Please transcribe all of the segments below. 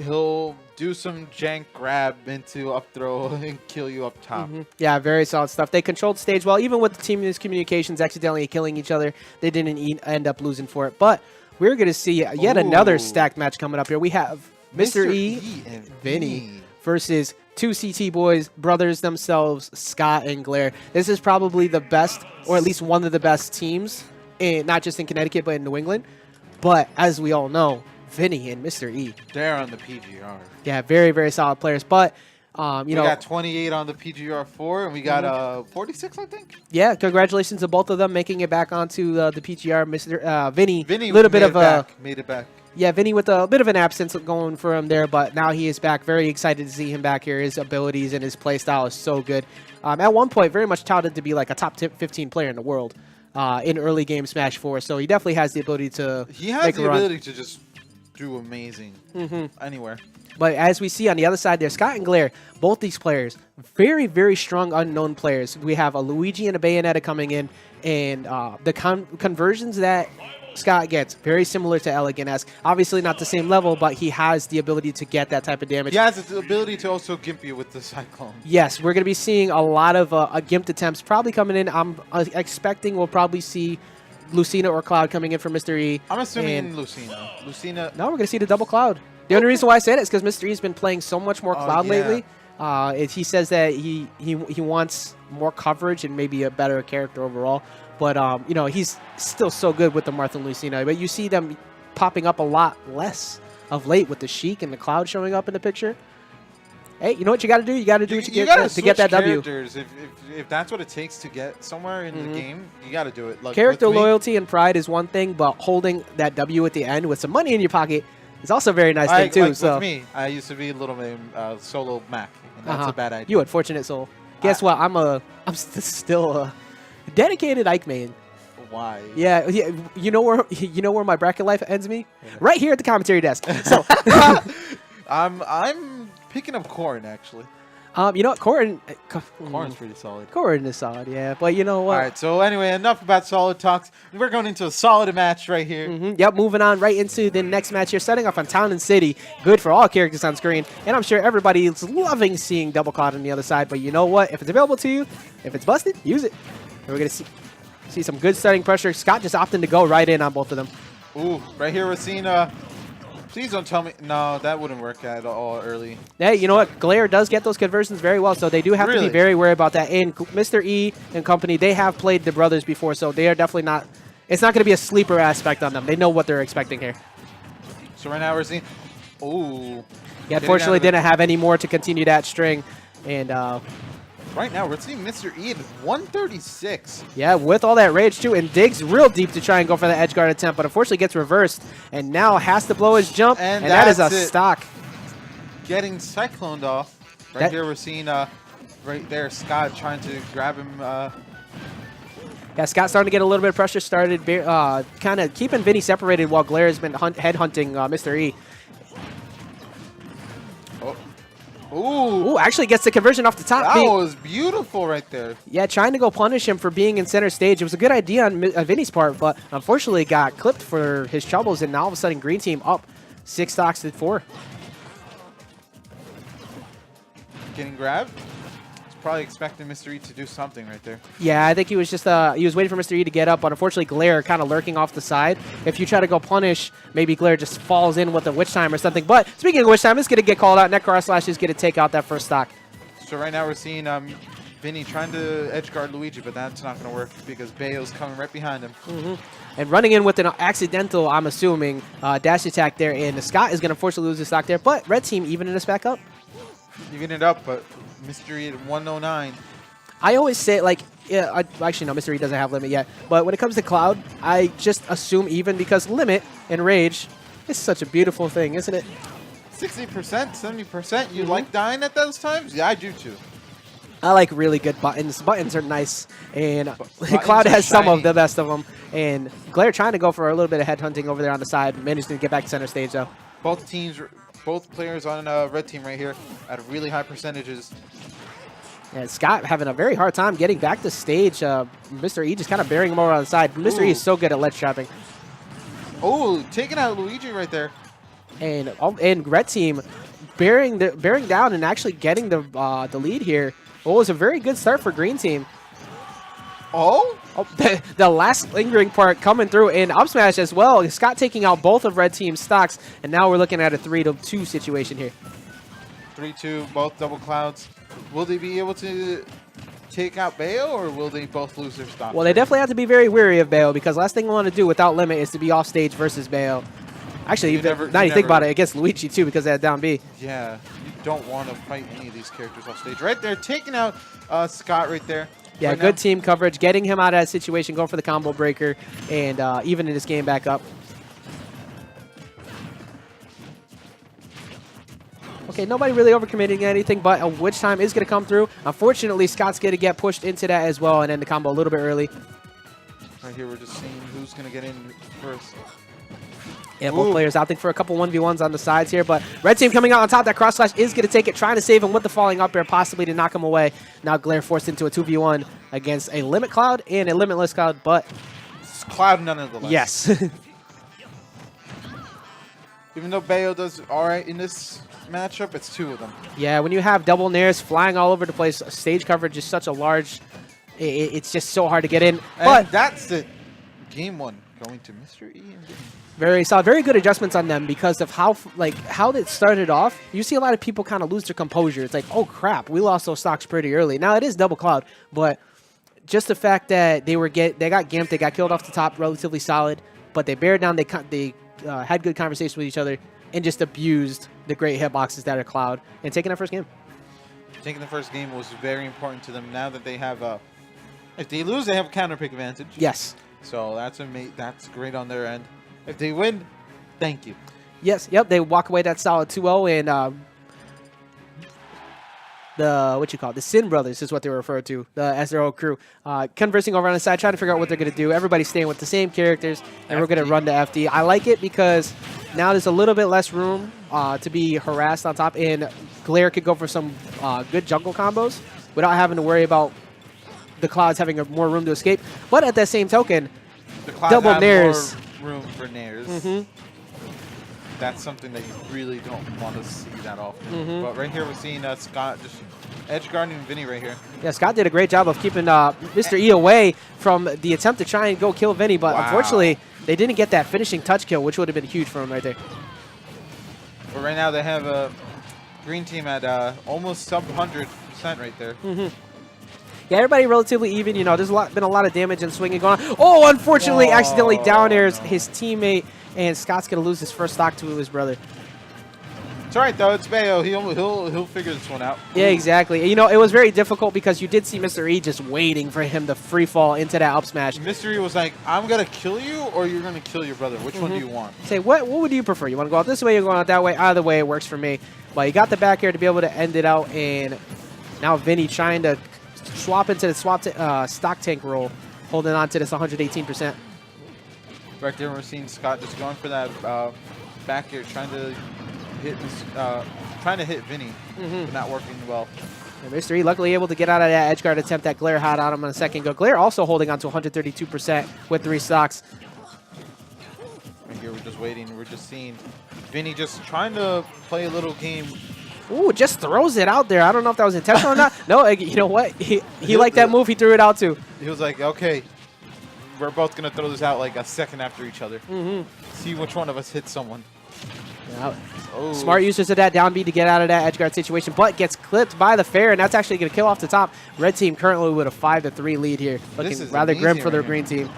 he'll do some jank grab into up throw and kill you up top. Yeah, very solid stuff. They controlled stage well, even with the team miscommunications accidentally killing each other. They didn't end up losing for it. But we're going to see yet another stacked match coming up here. We have Mr. E and Vinnie versus two CT brothers themselves, Scot and Glare. This is probably the best, or at least one of the best teams, not just in Connecticut, but in New England. But as we all know, Vinnie and Mr. E. They're on the PGR. Yeah, very, very solid players. But, we got 28 on the PGR4, and we got 46, I think. Yeah, congratulations to both of them making it back onto the PGR. Mr. Vinnie, Vinnie little bit of made it back. Yeah, Vinnie with a bit of an absence going for him there, but now he is back. Very excited to see him back here. His abilities and his play style is so good. At one point, very much touted to be like a top 15 player in the world in early game Smash 4. So he definitely has the ability to ability to just do amazing anywhere. But as we see on the other side there, Scot and Glare, both these players, very, very strong unknown players. We have a Luigi and a Bayonetta coming in, and the conversions that Scot gets, very similar to Elegant-esque. Obviously not the same level, but he has the ability to get that type of damage. He has the ability to also gimp you with the Cyclone. Yes, we're going to be seeing a lot of gimped attempts probably coming in. I'm expecting we'll probably see Lucina or Cloud coming in for Mr. E. I'm assuming Lucina. No, we're going to see the double Cloud. The only reason why I say that is because Mr. E's been playing so much more Cloud lately. He says that he wants more coverage and maybe a better character overall. But, you know, he's still so good with the Martha and Lucina. But you see them popping up a lot less of late with the Sheik and the Cloud showing up in the picture. Hey, you know what you got to do? You got to do what you get to get that W. If that's what it takes to get somewhere in the game, you got to do it. Like character loyalty and pride is one thing, but holding that W at the end with some money in your pocket is also a very nice thing, too. With me, I used to be Little Man solo Mac, and that's a bad idea. You unfortunate soul. Guess what? I'm still a dedicated Ike main. Why? Yeah, you know where my bracket life ends me? Right here at the commentary desk. So I'm picking up Corrin, actually. You know what? Corrin's pretty solid. Corrin is solid, yeah. But you know what? All right, so anyway, enough about solid talks. We're going into a solid match right here. Yep, moving on right into the next match here. Setting off on Town and City. Good for all characters on screen. And I'm sure everybody is loving seeing Double Cloud on the other side. But you know what? If it's available to you, if it's busted, use it. And we're going to see some good starting pressure. Scot just opting to go right in on both of them. Ooh, right here we're seeing... Please don't tell me. No, that wouldn't work at all early. Hey, you know what? Glare does get those conversions very well, so they do have to be very wary about that. And Mr. E and company, they have played the brothers before, so they are definitely not... It's not going to be a sleeper aspect on them. They know what they're expecting here. So right now we're seeing... Ooh. Yeah, unfortunately didn't have any more to continue that string. And... right now, we're seeing Mr. E at 136. Yeah, with all that rage, too, and digs real deep to try and go for the edge guard attempt, but unfortunately gets reversed, and now has to blow his jump, and that is a stock. Getting cycloned off. Right here, we're seeing right there Scot trying to grab him. Yeah, Scott starting to get a little bit of pressure started, kind of keeping Vinnie separated while Glare has been headhunting Mr. E. Ooh, actually gets the conversion off the top. That was beautiful right there. Yeah, trying to go punish him for being in center stage. It was a good idea on Vinnie's part, but unfortunately got clipped for his troubles, and now all of a sudden Green Team up 6 stocks to 4. Getting grabbed. Probably expecting Mr. E to do something right there. Yeah, I think he was just he was waiting for Mr. E to get up, but unfortunately Glare kind of lurking off the side. If you try to go punish, maybe Glare just falls in with a Witch Time or something. But speaking of Witch Time, it's going to get called out. Netcar Slash is going to take out that first stock. So right now we're seeing Vinnie trying to edge guard Luigi, but that's not going to work because Bayo's coming right behind him. And running in with an accidental, I'm assuming, dash attack there, and Scot is going to fortunately lose the stock there. But Red Team evening us back up. Even it up, but Mr. E at 109. I always say, like, yeah, actually, no, Mr. E doesn't have limit yet. But when it comes to Cloud, I just assume even because limit and rage is such a beautiful thing, isn't it? 60%, 70%. You like dying at those times? Yeah, I do too. I like really good buttons. Buttons are nice, and Cloud has some of the best of them. And Glare trying to go for a little bit of headhunting over there on the side. Managed to get back to center stage, though. Both players on Red Team right here at really high percentages. And Scot having a very hard time getting back to stage. Mr. E just kind of bearing him over on the side. Mr. E is so good at ledge trapping. Oh, taking out Luigi right there. And Red Team bearing down and actually getting the lead here. Well, it was a very good start for Green Team. Oh? The last lingering part coming through in up smash as well. Scott taking out both of Red Team's stocks, and now we're looking at a 3-2 situation here. 3-2, both double clouds. Will they be able to take out Bayo, or will they both lose their stock? Well, they definitely have to be very wary of Bayo, because last thing I want to do without limit is to be off stage versus Bayo. Actually, now you think about it, against Luigi too, because they had down B. Yeah, you don't want to fight any of these characters off stage. Right there, taking out Scott right there. Yeah, right good now. team coverage, getting him out of that situation, going for the combo breaker, and evening this game back up. Okay, nobody really overcommitting anything, but a Witch Time is going to come through. Unfortunately, Scott's going to get pushed into that as well, and end the combo a little bit early. Right here, we're just seeing who's going to get in first. Yeah, both players opting for a couple 1v1s on the sides here, but Red Team coming out on top. That cross slash is going to take it, trying to save him with the falling up air, possibly to knock him away. Now Glare forced into a 2v1 against a Limit Cloud and a Limitless Cloud, but... It's Cloud nonetheless. Yes. Even though Bayo does all right in this matchup, it's two of them. Yeah, when you have double nairs flying all over the place, stage coverage is such a large... It's just so hard to get in. And that's the game one going to Mr. E and Vinnie. Very solid, very good adjustments on them because of how it started off. You see a lot of people kind of lose their composure. It's like, oh crap, we lost those stocks pretty early. Now it is double cloud, but just the fact that they got gimped, they got killed off the top, relatively solid, but they bared down. They had good conversation with each other and just abused the great hitboxes that are cloud and taking that first game. Taking the first game was very important to them. Now that they have if they lose, they have a counter pick advantage. Yes. So that's great on their end. If they win, thank you. Yes, yep, they walk away that solid 2-0, and the Sin Brothers is what they were referred to as their whole crew. Conversing over on the side, trying to figure out what they're going to do. Everybody's staying with the same characters, and we're going to run the FD. I like it because now there's a little bit less room to be harassed on top, and Glare could go for some good jungle combos without having to worry about the Clouds having more room to escape. But at that same token, the Clouds double have nairs. More room for nairs. That's something that you really don't want to see that often. But right here we're seeing Scott just edge guarding Vinnie right here. Yeah, Scott did a great job of keeping Mr. E away from the attempt to try and go kill Vinnie, but unfortunately they didn't get that finishing touch kill, which would have been huge for him right there. But right now they have a Green Team at almost sub 100% right there. Yeah, everybody relatively even. You know, there's been a lot of damage and swinging going on. Oh, unfortunately, accidentally down airs his teammate, and Scott's going to lose his first stock to his brother. It's all right, though. It's Bayo. He'll figure this one out. Yeah, exactly. You know, it was very difficult because you did see Mr. E just waiting for him to free fall into that up smash. Mr. E was like, I'm going to kill you or you're going to kill your brother. Which one do you want? Say, what would you prefer? You want to go out this way, you're going out that way? Either way, it works for me. But he got the back air to be able to end it out, and now Vinnie trying to swap into the stock tank roll, holding on to this 118%. Right there, we're seeing Scott just going for that back air, trying to hit Vinnie, but not working well. And Mr. E luckily able to get out of that edge guard attempt that Glare had on him on a second go. Glare also holding on to 132% with 3 stocks. Right here, we're just waiting. We're just seeing Vinnie just trying to play a little game. Ooh, just throws it out there. I don't know if that was intentional or not. No, you know what? He liked that move. He threw it out too. He was like, okay, we're both going to throw this out like a second after each other. See which one of us hits someone. Yeah. Smart users of that down B to get out of that edge guard situation, but gets clipped by the fair, and that's actually going to kill off the top. Red Team currently with a 5-3 lead here. Looking rather grim for their green team.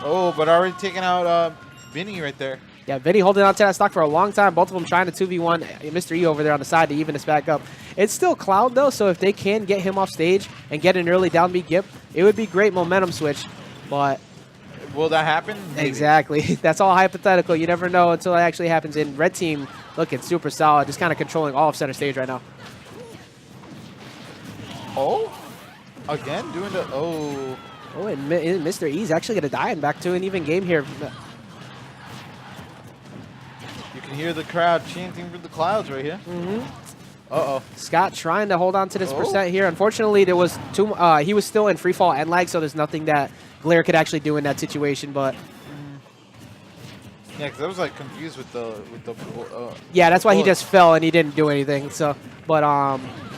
Oh, but already taking out Vinnie right there. Yeah, Vinnie holding on to that stock for a long time. Both of them trying to 2v1 Mr. E over there on the side to even this back up. It's still Cloud, though, so if they can get him off stage and get an early down B gip, it would be great momentum switch. But will that happen? Maybe. Exactly. That's all hypothetical. You never know until it actually happens. In Red Team looking super solid, just kind of controlling all of center stage right now. Oh, again doing the Oh, and Mr. E's actually going to die and back to an even game here. You can hear the crowd chanting for the Clouds right here. Uh-oh. Scott trying to hold on to this percent here. Unfortunately, there was he was still in free fall and lag, so there's nothing that Glare could actually do in that situation. But Yeah, because I was like confused with the Yeah, that's why he bullet. just fell and he didn't do anything. So, but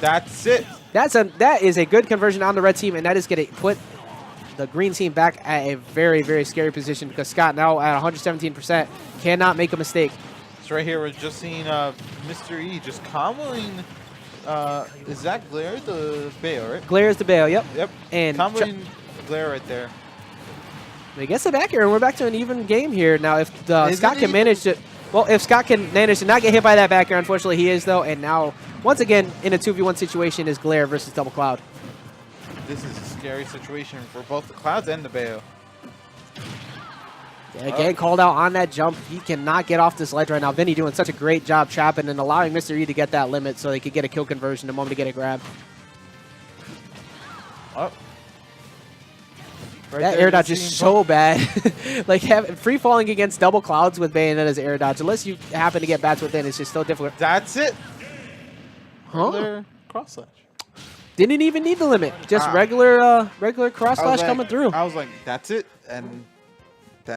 That's it. that is a good conversion on the red team, and that is going to put the green team back at a very, very scary position because Scott now at 117% cannot make a mistake. So right here we're just seeing Mr. E just comboing. Is that Glare the Bayo, right? Glare is the bail, yep. Yep. And Comboing Glare right there. he gets it back here, and we're back to an even game here. Now, if Is Scott it can even? manage to, well, if Scott can manage to not get hit by that back air, unfortunately he is though. And now, once again, in a 2v1 situation is Glare versus Double Cloud. This is a scary situation for both the Clouds and the Bayo. Again, called out on that jump. He cannot get off this ledge right now. Vinnie doing such a great job trapping and allowing Mr. E to get that limit so they could get a kill conversion the moment to get a grab. Oh. Right That there, air you're dodge is seeing so bad. Like free falling against double clouds with Bayonetta's air dodge, unless you happen to get bats within, it's just so difficult. That's it. Huh? Regular cross slash. Didn't even need the limit. Just regular cross I was slash coming through. I was like, that's it. And